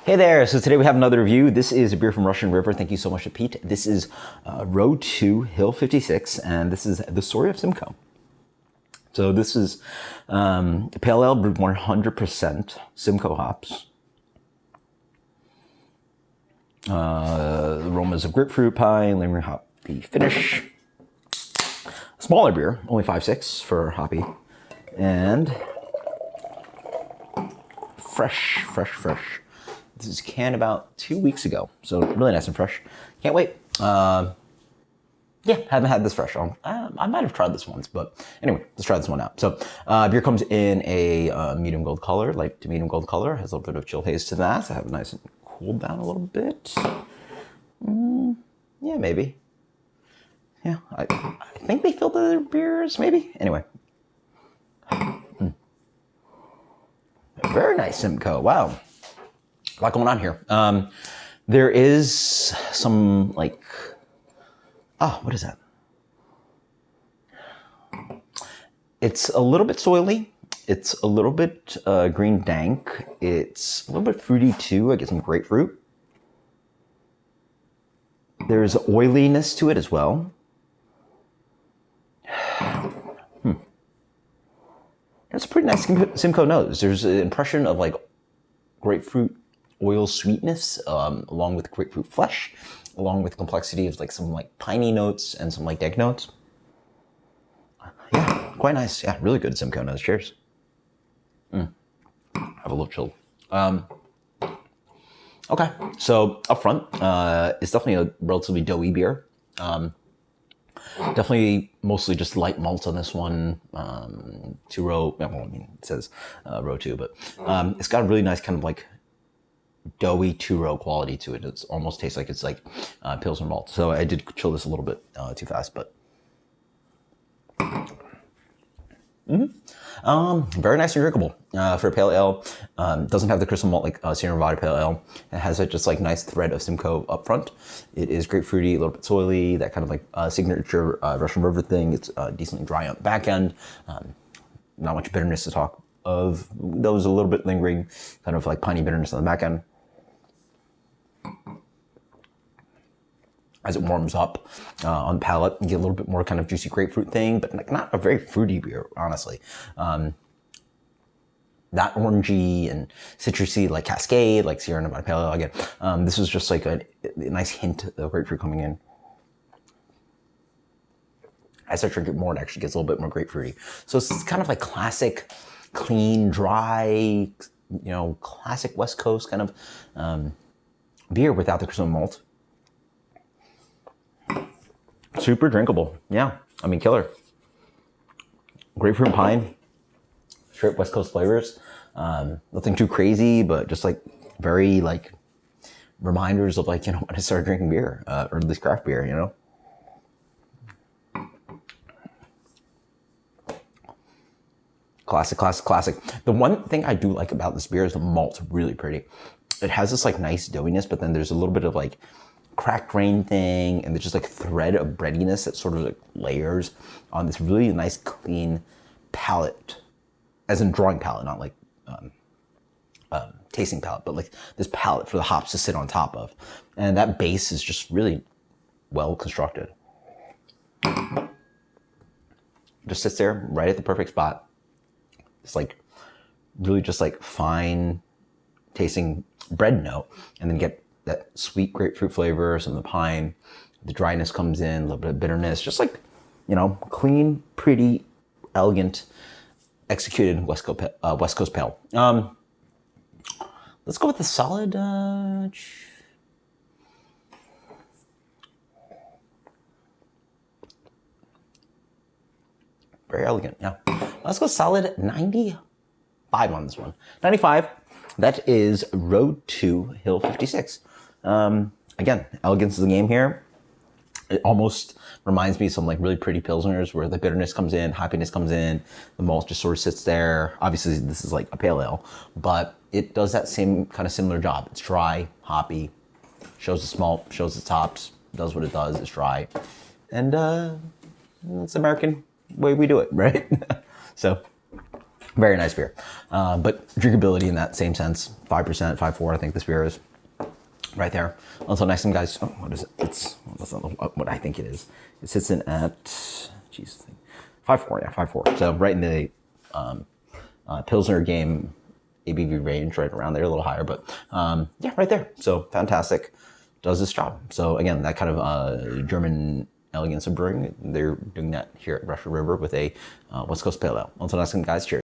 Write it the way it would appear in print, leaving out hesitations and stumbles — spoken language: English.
Hey there, so today we have another review. This is a beer from Russian River. Thank you so much to Pete. This is Row 2, Hill 56, and this is the story of Simcoe. So this is a pale ale brewed 100% Simcoe hops. Aromas of grapefruit pie, lingering hoppy finish. Smaller beer, only 5.6 for hoppy. And fresh. This is canned about 2 weeks ago, so really nice and fresh. Can't wait. Yeah, haven't had this fresh. I might have tried this once, but anyway, let's try this one out. So beer comes in a medium gold color, light to medium gold color. Has a little bit of chill haze to that. So have it nice and cooled down a little bit. Yeah, maybe. Yeah, I think they filter their beers, maybe. Anyway. Very nice Simcoe. Wow. A lot going on here. There is some like, what is that? It's a little bit soily. It's a little bit green dank. It's a little bit fruity too. I get some grapefruit. There's oiliness to it as well. It's a pretty nice Simcoe nose. There's an impression of like grapefruit oil sweetness, along with grapefruit flesh, along with complexity of like some like piney notes and some like dank notes. Yeah, quite nice. Yeah, really good Simcoe nose. Cheers. Have a little chill. Okay, so up front, it's definitely a relatively doughy beer. Definitely mostly just light malt on this one. 2 row, well, I mean, it says row 2, but it's got a really nice kind of like doughy 2 row quality to it. It almost tastes like it's like Pilsner malt. So I did chill this a little bit too fast, but very nice and drinkable for a pale ale. Doesn't have the crystal malt like Sierra Nevada pale ale. It has a just like nice thread of Simcoe up front. It is grapefruity, a little bit soily, that kind of like signature Russian River thing. It's decently dry on the back end. Not much bitterness to talk of. Those a little bit lingering, kind of like piney bitterness on the back end. As it warms up on the palate, you get a little bit more kind of juicy grapefruit thing, but like not a very fruity beer, honestly. Not orangey and citrusy like Cascade, like Sierra Nevada Pale Ale again. This is just like a nice hint of grapefruit coming in. As I drink it more, it actually gets a little bit more grapefruity. So it's kind of like classic, clean, dry, classic West Coast kind of beer without the crystal malt. Super drinkable. Yeah, I mean, killer. Grapefruit and pine, straight West Coast flavors. Nothing too crazy, but just like very like reminders of like, when I started drinking beer, or at least craft beer, Classic. The one thing I do like about this beer is the malt's really pretty. It has this like nice doughiness, but then there's a little bit of like cracked grain thing, and there's just like a thread of breadiness that sort of like layers on this really nice clean palate, as in drawing palate, not like tasting palate, but like this palate for the hops to sit on top of. And that base is just really well constructed. Just sits there right at the perfect spot. It's like really just like fine tasting bread note, and then get that sweet grapefruit flavor, some of the pine, the dryness comes in, a little bit of bitterness, just like, clean, pretty, elegant, executed West Coast pale. Let's go with the solid, very elegant, yeah. Let's go solid 95 on this one. 95, that is Row 2, Hill 56. Again, elegance is the game here. It almost reminds me of some like really pretty Pilsners where the bitterness comes in, hoppiness comes in, the malt just sort of sits there. Obviously, this is like a pale ale, but it does that same kind of similar job. It's dry, hoppy, shows its malt, shows its hops, does what it does, it's dry. And it's American way we do it, right? So Very nice beer. But drinkability in that same sense, 5%, 5.4, I think this beer is right there. Also, next time, guys, oh, what is it? That's not what I think it is. It sits in at, 5.4, yeah, 5.4. So right in the Pilsner game ABV range, right around there, a little higher, but yeah, right there. So fantastic, does this job. So again, that kind of German elegance of brewing, they're doing that here at Russian River with a West Coast Pale Ale. Until next time, guys, cheers.